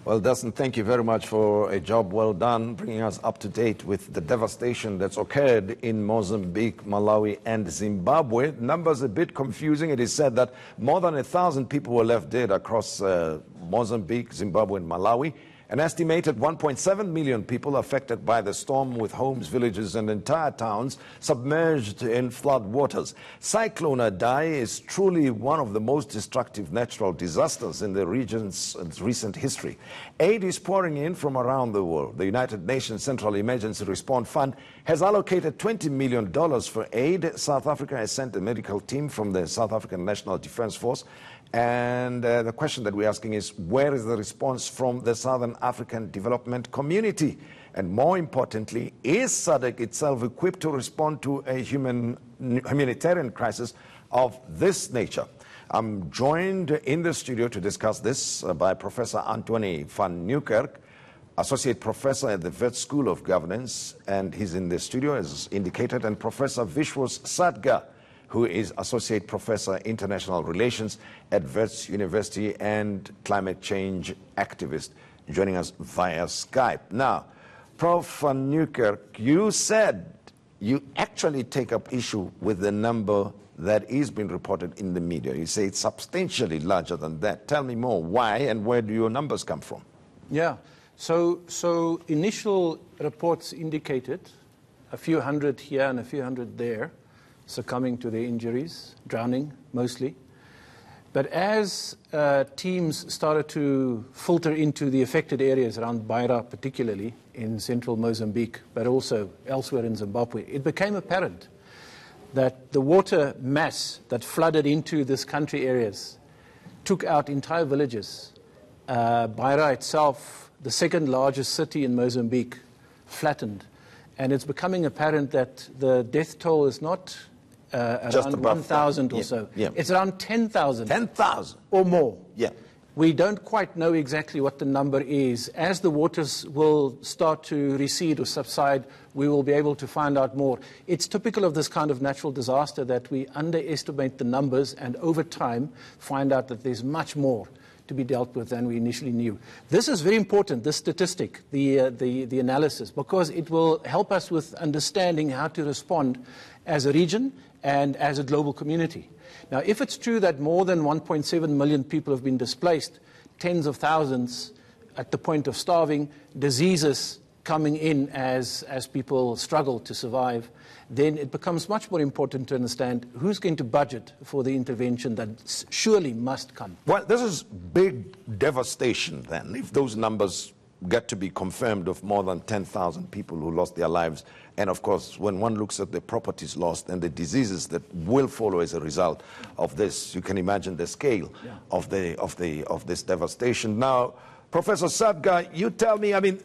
Well, Dustin, thank you very much for a job well done, bringing us up to date with the devastation that's occurred in Mozambique, Malawi, and Zimbabwe. Numbers a bit confusing. It is said that more than 1,000 people were left dead across Mozambique, Zimbabwe, and Malawi. An estimated 1.7 million people affected by the storm, with homes, villages, and entire towns submerged in flood waters. Cyclone Idai is truly one of the most destructive natural disasters in the region's recent history. Aid is pouring in from around the world. The United Nations Central Emergency Response Fund has allocated $20 million for aid. South Africa has sent a medical team from the South African National Defence Force. And the question that we're asking is, where is the response from the Southern African development community? And more importantly, is SADC itself equipped to respond to a humanitarian crisis of this nature? I'm joined in the studio to discuss this by Professor Anthony van Nieuwkerk, Associate Professor at the Wits School of Governance, and he's in the studio as indicated, and Professor Vishwas Sadga, who is Associate Professor International Relations at Wits University and climate change activist, joining us via Skype. Now, Prof. van Nieuwkerk, you said you actually take up issue with the number that is being reported in the media. You say it's substantially larger than that. Tell me more. Why and where do your numbers come from? Yeah, so initial reports indicated a few hundred here and a few hundred there succumbing to their injuries, drowning mostly. But as teams started to filter into the affected areas around Beira, particularly in central Mozambique, but also elsewhere in Zimbabwe, it became apparent that the water mass that flooded into this country areas took out entire villages. Beira itself, the second largest city in Mozambique, flattened. And it's becoming apparent that the death toll is not around 1,000 or so. Yeah. It's around 10,000. 10,000? Or more. Yeah. We don't quite know exactly what the number is. As the waters will start to recede or subside, we will be able to find out more. It's typical of this kind of natural disaster that we underestimate the numbers and over time find out that there's much more to be dealt with than we initially knew. This is very important, this statistic, the analysis, because it will help us with understanding how to respond as a region and as a global community. Now, if it's true that more than 1.7 million people have been displaced, tens of thousands at the point of starving, diseases coming in as people struggle to survive, then it becomes much more important to understand who's going to budget for the intervention that surely must come. Well, this is big devastation then, if those numbers get to be confirmed of more than 10,000 people who lost their lives. And of course, when one looks at the properties lost and the diseases that will follow as a result of this, you can imagine the scale of this devastation. Now, Professor Sadga, you tell me, I mean,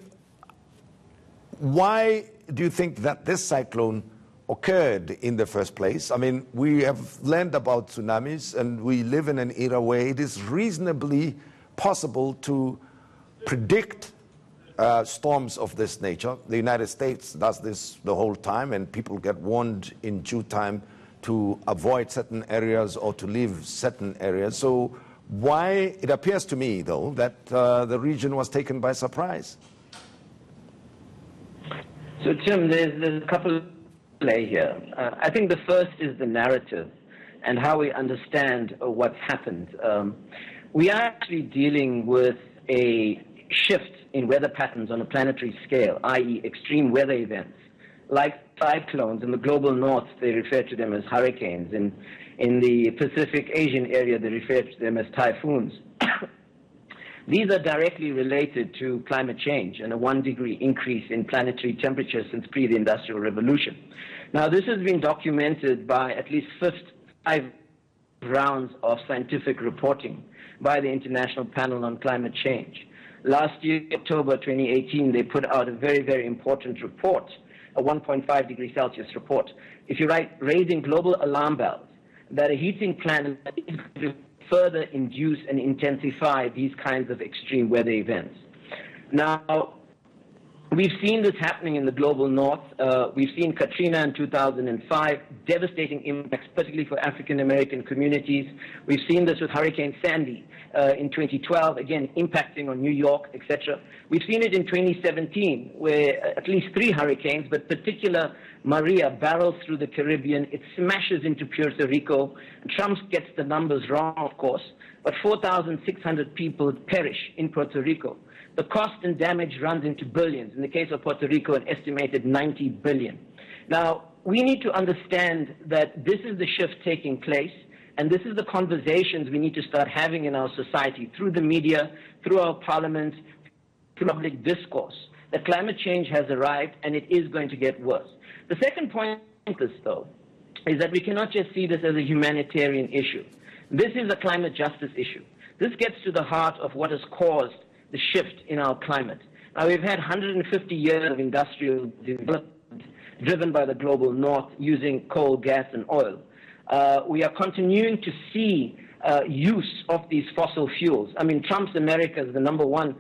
why do you think that this cyclone occurred in the first place? I mean, we have learned about tsunamis, and we live in an era where it is reasonably possible to predict storms of this nature. The United States does this the whole time, and people get warned in due time to avoid certain areas or to leave certain areas. So why, it appears to me, though, that the region was taken by surprise? So, Tim, there's a couple of play here. I think the first is the narrative and how we understand what's happened. We are actually dealing with a shift in weather patterns on a planetary scale, i.e. extreme weather events. Like cyclones in the global north, they refer to them as hurricanes. In the Pacific Asian area, they refer to them as typhoons. These are directly related to climate change and a 1-degree increase in planetary temperature since pre the Industrial Revolution. Now, this has been documented by at least 5 rounds of scientific reporting by the International Panel on Climate Change. Last year, October 2018, they put out a very, very important report, a 1.5 degrees Celsius report. If you write, raising global alarm bells, that a heating planet is going to further induce and intensify these kinds of extreme weather events. Now, We've seen this happening in the global north. We've seen Katrina in 2005, devastating impacts, particularly for African-American communities. We've seen this with Hurricane Sandy in 2012, again, impacting on New York, etc. We've seen it in 2017, where at least 3 hurricanes, but particular Maria barrels through the Caribbean. It smashes into Puerto Rico. Trump gets the numbers wrong, of course, but 4,600 people perish in Puerto Rico. The cost and damage runs into billions. In the case of Puerto Rico, an estimated 90 billion. Now, we need to understand that this is the shift taking place, and this is the conversations we need to start having in our society, through the media, through our parliament, through public discourse, that climate change has arrived and it is going to get worse. The second point, though, is that we cannot just see this as a humanitarian issue. This is a climate justice issue. This gets to the heart of what has caused the shift in our climate. Now, we've had 150 years of industrial development driven by the global north using coal, gas, and oil. We are continuing to see use of these fossil fuels. I mean, Trump's America is the #1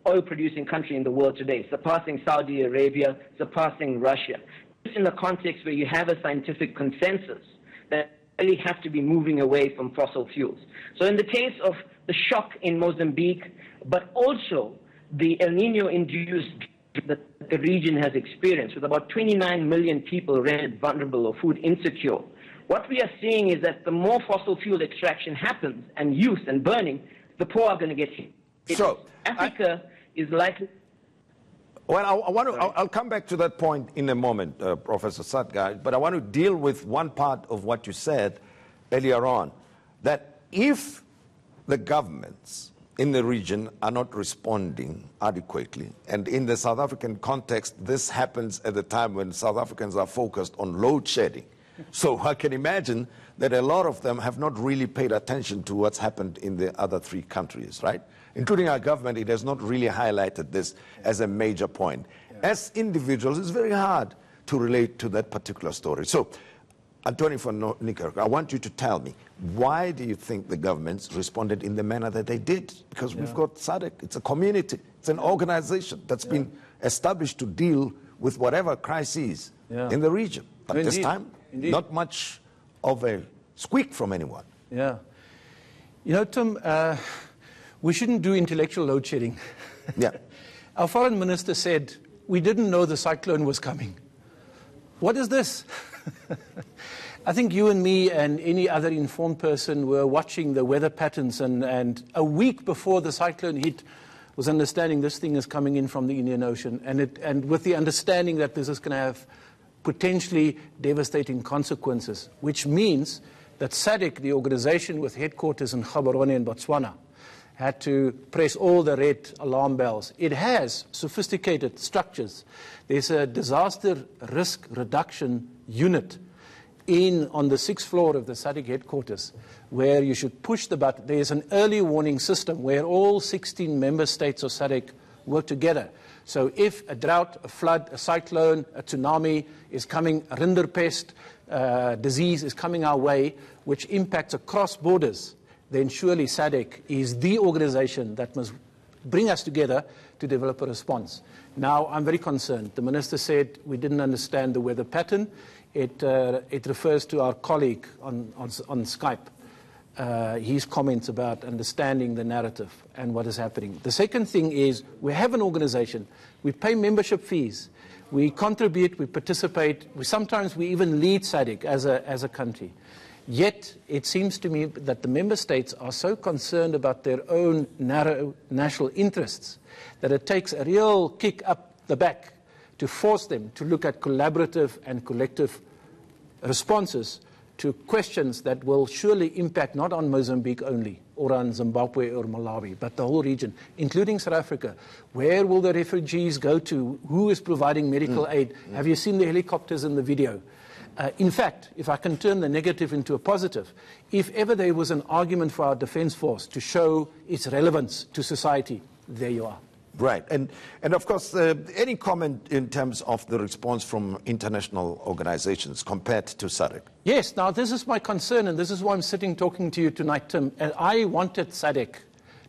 oil-producing country in the world today, surpassing Saudi Arabia, surpassing Russia. This in the context where you have a scientific consensus that really have to be moving away from fossil fuels. So in the case of the shock in Mozambique, but also the El Nino-induced that the region has experienced, with about 29 million people rendered vulnerable or food insecure. What we are seeing is that the more fossil fuel extraction happens, and use and burning, the poor are going to get hit. So Africa is likely... Well, I'll come back to that point in a moment, Professor Satgar, but I want to deal with one part of what you said earlier on, that if the governments in the region are not responding adequately, and in the South African context, this happens at the time when South Africans are focused on load shedding. So I can imagine that a lot of them have not really paid attention to what's happened in the other 3 countries, right? Including our government, it has not really highlighted this as a major point. Yeah. As individuals, it's very hard to relate to that particular story. So, Anthony von Niekerk, I want you to tell me, why do you think the governments responded in the manner that they did? Because we've got SADC, it's a community, it's an organization that's been established to deal with whatever crises in the region. But this time, not much of a squeak from anyone. Yeah. You know, Tim, we shouldn't do intellectual load shedding. Yeah. Our foreign minister said, we didn't know the cyclone was coming. What is this? I think you and me and any other informed person were watching the weather patterns, and a week before the cyclone hit was understanding this thing is coming in from the Indian Ocean, and with the understanding that this is going to have potentially devastating consequences, which means that SADC, the organization with headquarters in Gaborone in Botswana, had to press all the red alarm bells. It has sophisticated structures. There's a disaster risk reduction unit on the 6th floor of the SADC headquarters, where you should push the button. There's an early warning system where all 16 member states of SADC work together. So if a drought, a flood, a cyclone, a tsunami is coming, a rinderpest disease is coming our way, which impacts across borders, then surely SADC is the organization that must bring us together to develop a response. Now, I'm very concerned. The minister said we didn't understand the weather pattern. It refers to our colleague on Skype, his comments about understanding the narrative and what is happening. The second thing is we have an organization. We pay membership fees. We contribute, we participate. Sometimes we even lead SADC as a country. Yet, it seems to me that the member states are so concerned about their own narrow national interests that it takes a real kick up the back to force them to look at collaborative and collective responses to questions that will surely impact not on Mozambique only, or on Zimbabwe or Malawi, but the whole region, including South Africa. Where will the refugees go to? Who is providing medical aid? Have you seen the helicopters in the video? In fact, if I can turn the negative into a positive, if ever there was an argument for our defense force to show its relevance to society, there you are. Right. And of course, any comment in terms of the response from international organizations compared to SADC? Yes. Now, this is my concern, and this is why I'm sitting talking to you tonight, Tim. And I wanted SADC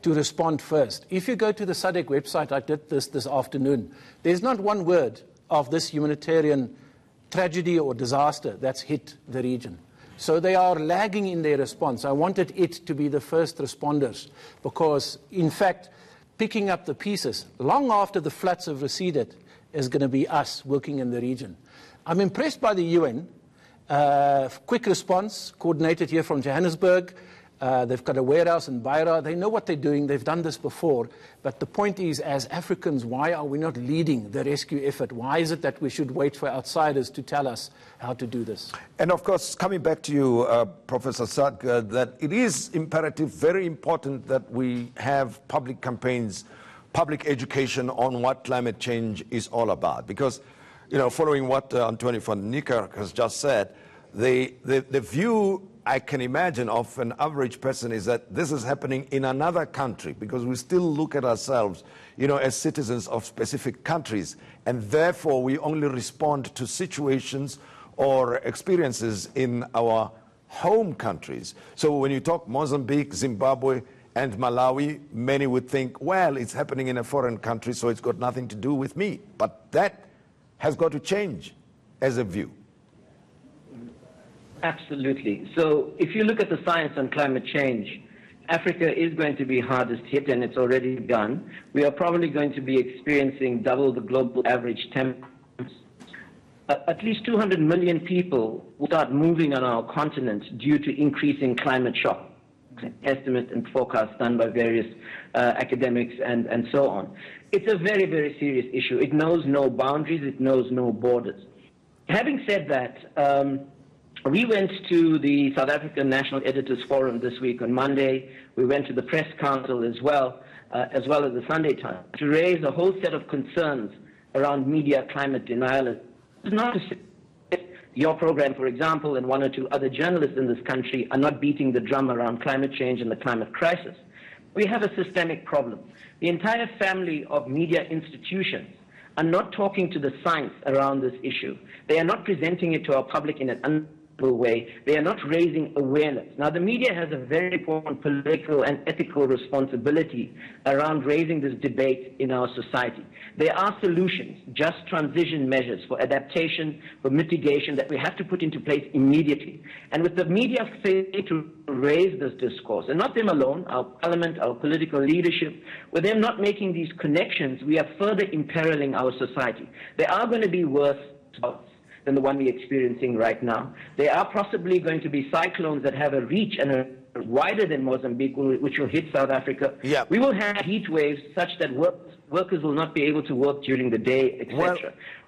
to respond first. If you go to the SADC website, I did this afternoon, there's not one word of this humanitarian tragedy or disaster that's hit the region. So they are lagging in their response. I wanted it to be the first responders because, in fact, picking up the pieces long after the floods have receded is going to be us working in the region. I'm impressed by the UN. Quick response, coordinated here from Johannesburg. They've got a warehouse in Beira. They know what they're doing. They've done this before. But the point is, as Africans, why are we not leading the rescue effort? Why is it that we should wait for outsiders to tell us how to do this? And of course, coming back to you, Professor Sadka, that it is imperative, very important that we have public campaigns, public education on what climate change is all about. Because, you know, following what Antonio van Niekerk has just said, the view I can imagine of an average person is that this is happening in another country, because we still look at ourselves, you know, as citizens of specific countries, and therefore we only respond to situations or experiences in our home countries. So when you talk Mozambique, Zimbabwe and Malawi, many would think, well, it's happening in a foreign country, so it's got nothing to do with me. But that has got to change as a view. Absolutely. So if you look at the science on climate change, Africa is going to be hardest hit, and it's already begun. We are probably going to be experiencing double the global average temperatures. At least 200 million people will start moving on our continent due to increasing climate shock estimates and forecasts done by various academics and so on. It's a very, very serious issue. It knows no boundaries. It knows no borders. Having said that, we went to the South African National Editors Forum this week on Monday. We went to the Press Council as well as the Sunday Times, to raise a whole set of concerns around media climate denial. It's not to say your program, for example, and one or two other journalists in this country are not beating the drum around climate change and the climate crisis. We have a systemic problem. The entire family of media institutions are not talking to the science around this issue. They are not presenting it to our public in an way. They are not raising awareness. Now, the media has a very important political and ethical responsibility around raising this debate in our society. There are solutions, just transition measures for adaptation, for mitigation that we have to put into place immediately. And with the media failing to raise this discourse, and not them alone, our parliament, our political leadership, with them not making these connections, we are further imperiling our society. There are going to be worse spouts than the one we're experiencing right now. There are possibly going to be cyclones that have a reach and a wider than Mozambique, which will hit South Africa. Yeah. We will have heat waves such that workers will not be able to work during the day, etc. Well,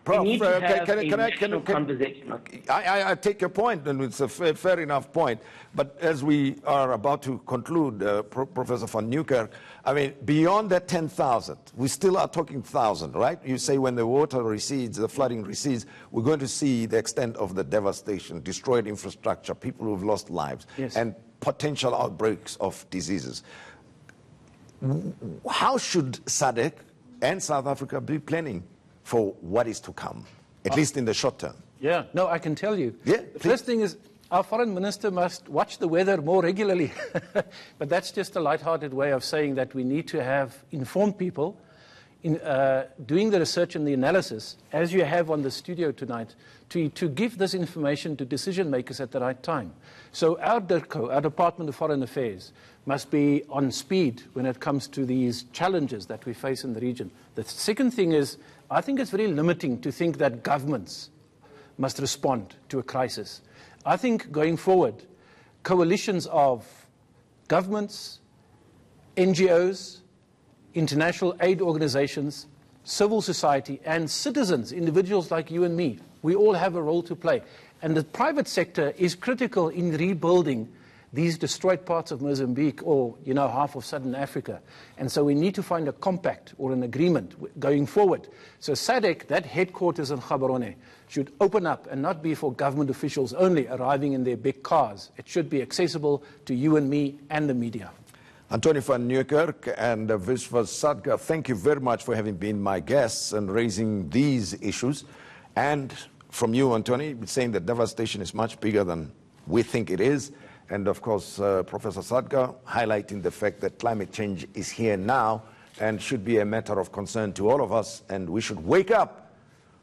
Prof, we need to have can conversation. I take your point, and it's a fair enough point. But as we are about to conclude, Professor van Niekerk, I mean, beyond that 10,000, we still are talking 1,000, right? You say when the water recedes, the flooding recedes, we're going to see the extent of the devastation, destroyed infrastructure, people who've lost lives, yes, and potential outbreaks of diseases. How should SADC and South Africa be planning for what is to come, at least in the short term? Yeah, no, I can tell you. Yeah, the first thing is our foreign minister must watch the weather more regularly. But that's just a lighthearted way of saying that we need to have informed people in doing the research and the analysis, as you have on the studio tonight, to give this information to decision makers at the right time. So our DIRCO, our Department of Foreign Affairs, must be on speed when it comes to these challenges that we face in the region. The second thing is, I think it's very limiting to think that governments must respond to a crisis. I think going forward, coalitions of governments, NGOs, international aid organizations, civil society, and citizens, individuals like you and me, we all have a role to play. And the private sector is critical in rebuilding these destroyed parts of Mozambique or, you know, half of Southern Africa. And so we need to find a compact or an agreement going forward. So SADC, that headquarters in Gaborone, should open up and not be for government officials only arriving in their big cars. It should be accessible to you and me and the media. Antonio van Niekerk and Vishwas Sadka, thank you very much for having been my guests and raising these issues. And from you, Antonio, saying that devastation is much bigger than we think it is. And of course, Professor Sadka highlighting the fact that climate change is here now and should be a matter of concern to all of us, and we should wake up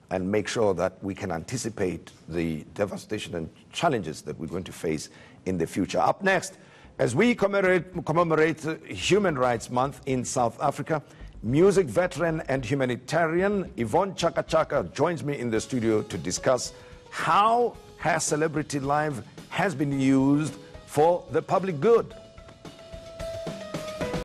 and make sure that we can anticipate the devastation and challenges that we're going to face in the future. Up next, as we commemorate Human Rights Month in South Africa, music veteran and humanitarian Yvonne Chaka Chaka joins me in the studio to discuss how her celebrity life has been used for the public good.